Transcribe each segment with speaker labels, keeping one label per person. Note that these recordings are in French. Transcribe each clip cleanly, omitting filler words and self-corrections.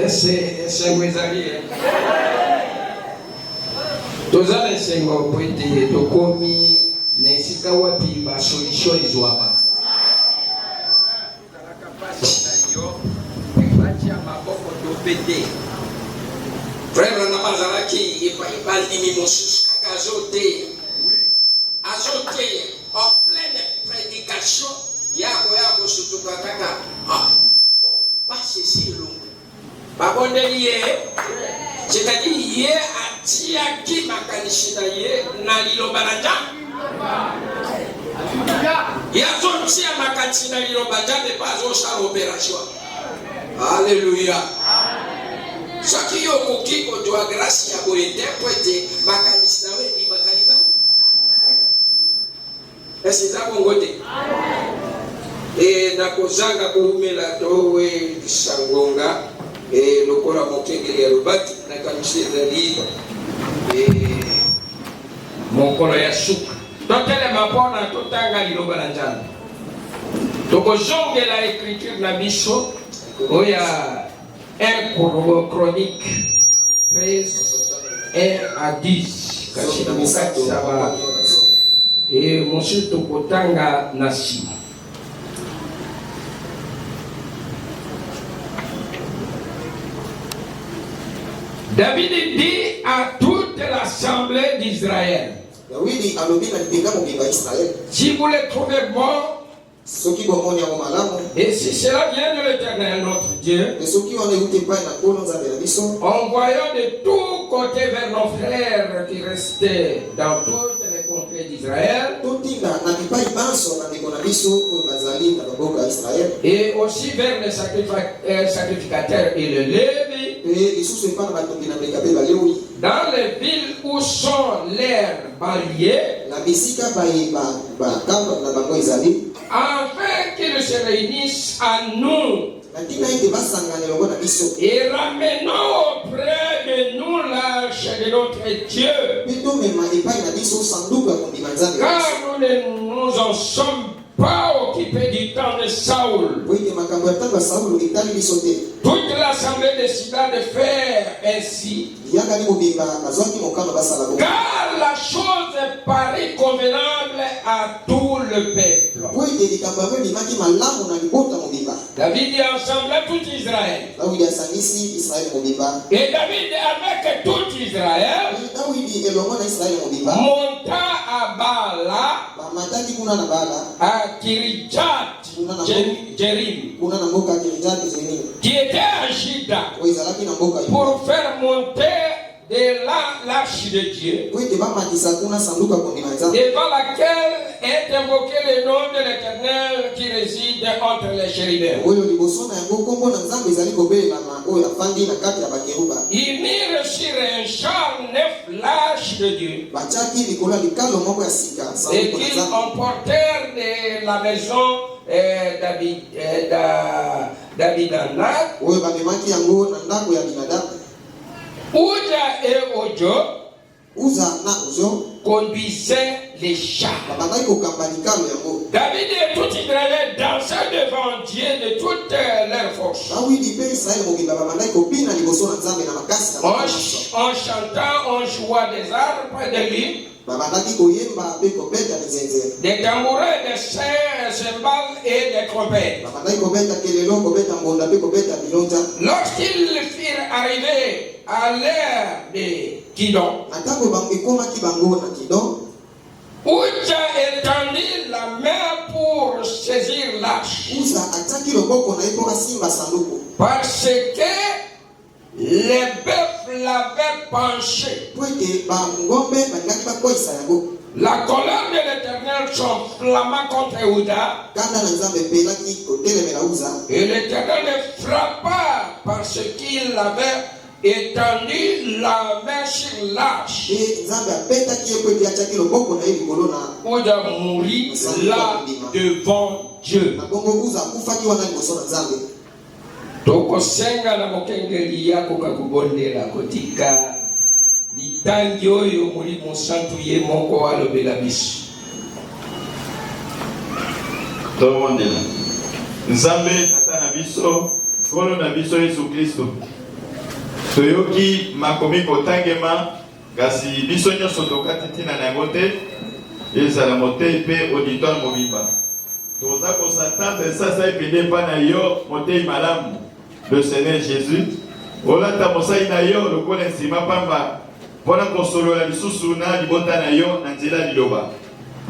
Speaker 1: Ese mwezali. Tozala sengo kwete tokomi nesika wapi ba solution izwaba. Frère Namazalaki ibali mosusu kazote azote en pleine prédication yako sutuka kaka basi si longo babondeliye c'est-à-dire ye atia ki makanishina ye na liloba na Nzambe yazotia makanishina liloba Nzambe pas osala opération. Alléluia. Soki yo koki kodwa grâce ya kointerpréter makanisi nawe ni makaliba. Est-ce ça bongote? Et nakozanga kurumela towe sangonga lokola mokengeli ya lobaki nakanisi ezali mokolo ya suka. Totelema mpona totanga liloba na Nzambe. Tokozongela écriture na biso oya 1 Chronique 13, 1 à 10. Et monsieur Tokotanga Nassi. David dit à toute l'assemblée d'Israël: si vous les trouvez morts, et si cela vient de l'Éternel notre Dieu, envoyons de tous côtés vers nos frères qui restaient dans toutes les contrées d'Israël, et aussi vers les sacrificateurs et les Lévites, dans les villes où sont leurs barrières, afin qu'ils se réunissent à nous et ramenons auprès de nous l'arche de notre Dieu, car nous ne nous en sommes pas occupés du temps de Saoul. Toute l'assemblée décida de faire ainsi, car la chose paraît convenable à tout le peuple. David ensemble tout Israël. Et David avec tout Israël monta à Bala, à Kirijat Jerim, qui était à Juda, pour faire monter de l'arche de Dieu, devant laquelle est invoqué le nom de l'Éternel qui réside entre les chérubins. Ils mirent sur un char 9 l'arche de Dieu, et qu'ils emportèrent de la maison d'Abinadab, Uza et Ojo conduisaient les chars. David et tout Israël dansaient devant Dieu de toute leur force, en chantant, en jouant des harpes de lui, des tambourins, des cymbales et des trompettes. Lorsqu'ils furent arrivés à l'ère de Kidon, Uza étendit la main pour saisir l'arche, parce que les bœufs l'avaient penché. La colère de l'Éternel s'enflamma contre Ouda, et l'Éternel le frappa parce qu'il avait étendu la main sur l'arche. Ouda mourit là devant Dieu. Tokosenga na mokengeli yako kakubondela kotika litangi oyo Molimo Santu ye moko alobela biso.
Speaker 2: Tomondela. Nzambe tata na biso kolo na biso Yesu Kristo toyoki makomi kotangema kasi biso nyonso tokati tina na yango te ezala motei mpe auditoire mobimba toza kosatendre sasa epende mpa na yo motei malamu le Seigneur Jésus olata mosai na yo lokola nsima pamba mpona kosolola lisusu na libota na yo na nzela liloba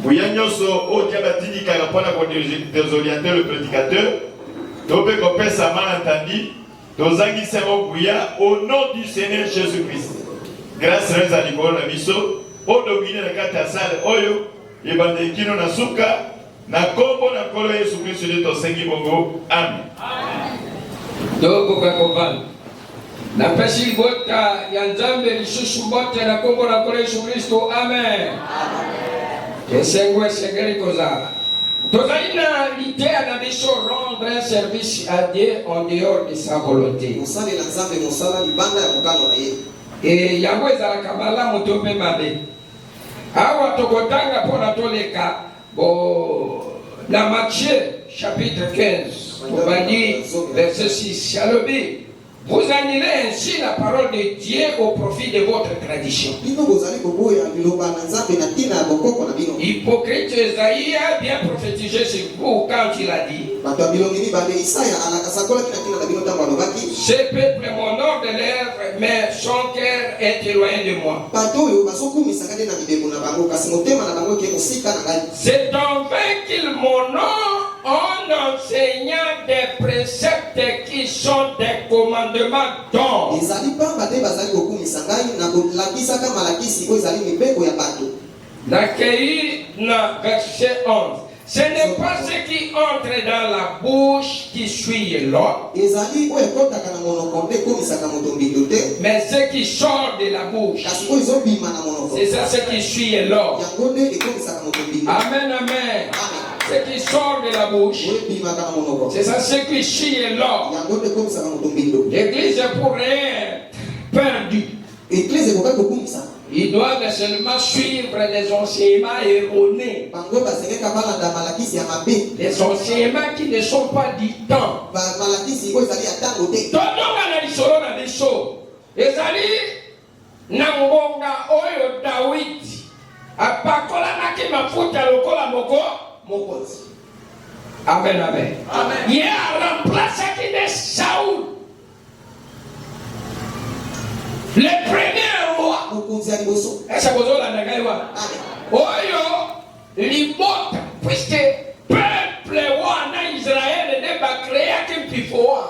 Speaker 2: kuya nyonso otia batinikaka mpona kodésorienter le prédicateur tope kopesa malentendi tozangisa yango kuya au nom du Seigneur Jésus-Christ grâce reza likolo na biso odomine na kati ya sale oyo ebande kino na suka na kombo na nkolo Yesu Kristo nde tosengi bongo amen.
Speaker 1: Tokoka kovanda napesi libota ya Nzambe lisusu mbote na kombo na nkolo Yesu Kristo amen. Esengwe sengeli kozala tozali na l'idée na biso rendre un service à Dieu en dehors de sa volonté.
Speaker 3: Mosali na Nzambe mosala libanda ya mokano na ye.
Speaker 1: Et yango ezalaka malamu to mpe mabe. Awa tokotanga mpona toleka na Matthieu chapitre 15 tobandi verset 6 alobi vous annulez ainsi la parole de Dieu au profit de votre tradition. Hypocrite Esaïe a bien prophétisé sur vous quand il a dit ce peuple m'honore de lèvres, mais son cœur est éloigné de moi. C'est en vain qu'il m'honore en enseignant des préceptes qui sont des commandements d'homme. L'accueil dans verset 11. Ce n'est pas ce qui entre dans la bouche qui suit l'homme, mais ce qui sort de la bouche. C'est ça ce qui suit l'homme. Amen, amen. Ce qui sort de la bouche, c'est ça ce qui suit l'homme. L'église pourrait être perdue. Ils doivent seulement suivre les enseignements erronés, les enseignements qui ne sont pas du temps. Amen, amen. Il a remplacé qui est Saoul, le premier roi. Est-ce que vous avez la nagaïwa? Oyo, libota, puisque peuple roi en Israël n'est pas créé qu'un pifouan.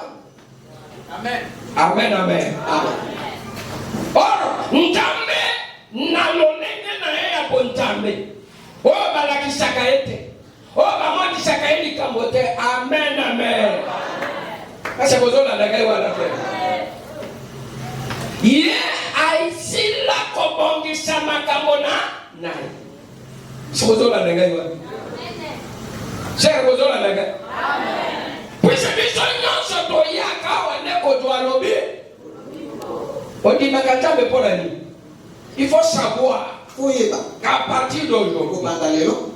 Speaker 1: Amen. Amen, amen. Or, Ntambe, nalonenge na ya bontambe. Oh, balaki sakaete. Oh, bamoni sakaeli kambote. Amen, amen. Est-ce que vous avez la nagaïwa la frère? Ye aisila kobongisa makambo na sozola nagaiwa cher sozola nagai amen puisque biso nyonso toyaka wane kodwa lobi odi makatabe polani. Il faut savoir qu'à partir d'aujourd'hui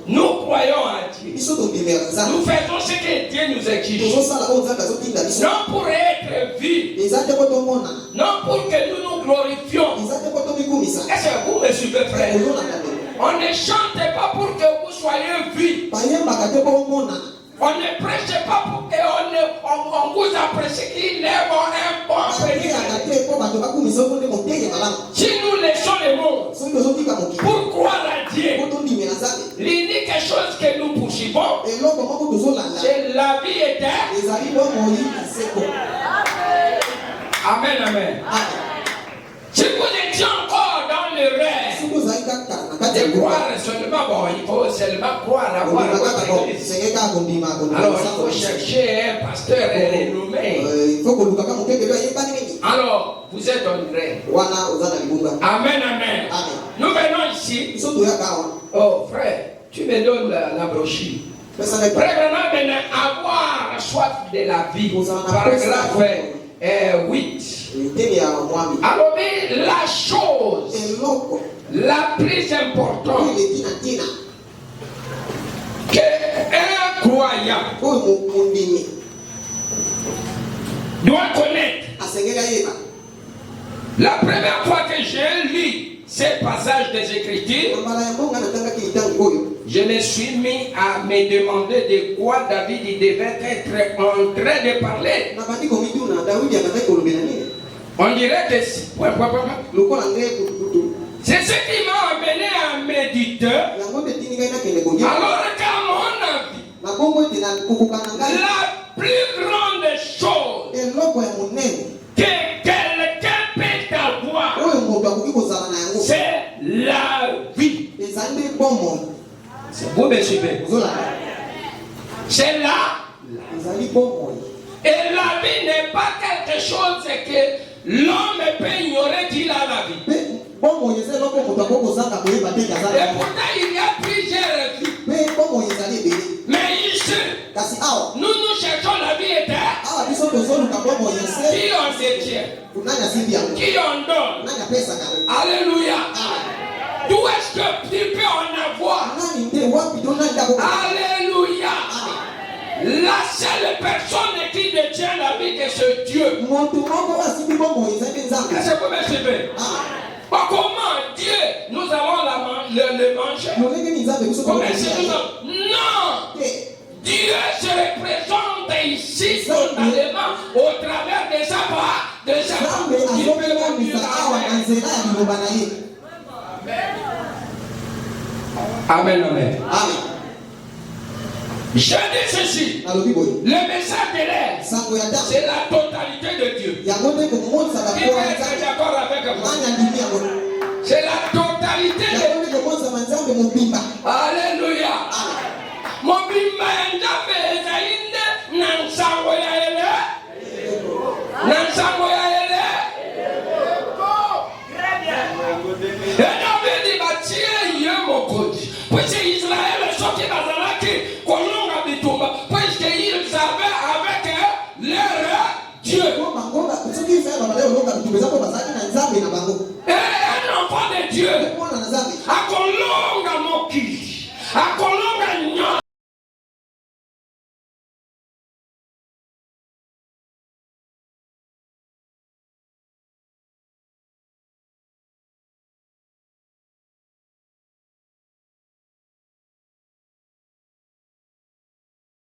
Speaker 1: nous croyons à Dieu. Nous faisons ce que Dieu nous exige. Non pour être vus, non pour que nous nous glorifions. Est-ce que vous me suivez, frère? On ne chante pas pour que vous soyez vus. On ne prêche pas pour qu'on vous apprécie qu'il est un bon prédicateur. Si nous laissons le monde pour croire à Dieu, l'unique chose que nous poursuivons, c'est la vie éternelle. Amen, amen. Si vous étiez encore dans le rêve de croire seulement, bon, il faut seulement croire avoir votre église. Alors, il faut chercher un pasteur renommé. Alors, vous êtes dans le rêve. Amen, amen. Nous venons ici. Oh, frère, tu me donnes la brochure. Frère, maintenant, avoir soif de la vie. Paragraphe 8. Alors, la chose la plus importante qu'un croyant doit connaître.
Speaker 3: asengeli ayeba.
Speaker 1: La première fois que j'ai lu ces passages des Écritures,
Speaker 3: Mbala ya mbonga natangaki itangi oyo.
Speaker 1: je me suis mis à me demander de quoi David il devait être en train de parler.
Speaker 3: Na bandi komituna Daudi akataki kolobela nini?
Speaker 1: On dirait que
Speaker 3: Lokola ngeke kututu.
Speaker 1: c'est ce qui m'a amené à méditer.
Speaker 3: Yango nde tini ngai nakende kolia.
Speaker 1: Alors qu'à mon avis,
Speaker 3: Na bongo ete na kokokana ngai.
Speaker 1: la plus grande chose
Speaker 3: Eloko ya monene.
Speaker 1: que quelqu'un peut avoir,
Speaker 3: Oyo moto akoki kozala na yango.
Speaker 1: c'est la vie.
Speaker 3: Ezali nde bomoi.
Speaker 1: Vous me suivez?
Speaker 3: Ozolaka.
Speaker 1: C'est là.
Speaker 3: Ezali bomoi.
Speaker 1: Et la vie n'est pas quelque chose que l'homme peut ignorer qu'il a la vie.
Speaker 3: Pe bomoi ezali eloko moto akoki kozanga koyeba te
Speaker 1: Et
Speaker 3: azali na yango.
Speaker 1: pourtant, il y a plusieurs vies.
Speaker 3: Pe bomoi ezali ebele.
Speaker 1: Mais ici,
Speaker 3: Kasi awa.
Speaker 1: nous cherchons la vie éternelle.
Speaker 3: Awa biso tozoluka bomoi ese.
Speaker 1: Qui on détient,
Speaker 3: Nani asimbi yango?
Speaker 1: qui on donne.
Speaker 3: Nani apesaka?
Speaker 1: Alléluia. D'où est-ce que tu peux en avoir?
Speaker 3: Nani nde wapi to nani ndako?
Speaker 1: Alléluia. La seule personne qui détient la vie, que c'est Dieu.
Speaker 3: Moto moko asimbi bomoi ezali nzambe.
Speaker 1: Est-ce que vous me suivez? Comment Dieu, nous allons le manger?
Speaker 3: Molenge ni nzambe biso
Speaker 1: Comment
Speaker 3: to.
Speaker 1: est-ce que non! Dieu se représente ici totalement au travers de sa part, de sa
Speaker 3: Nzambe azomonisa awa na nzela ya liloba na ye.
Speaker 1: Amen, amen.
Speaker 3: Amen.
Speaker 1: Je dis ceci.
Speaker 3: Nalobi boye.
Speaker 1: Le message de l'air,
Speaker 3: Sango ya damu.
Speaker 1: c'est la totalité de Dieu.
Speaker 3: Yango nde komonisa
Speaker 1: Qui peut
Speaker 3: bakora
Speaker 1: être
Speaker 3: nzambe.
Speaker 1: d'accord avec moi?
Speaker 3: Nani andimi yango?
Speaker 1: C'est la totalité de
Speaker 3: Yango nde komonisa nzambe mobimba.
Speaker 1: Alléluia.
Speaker 3: Amen.
Speaker 1: Mobimba ya Nzambe ezali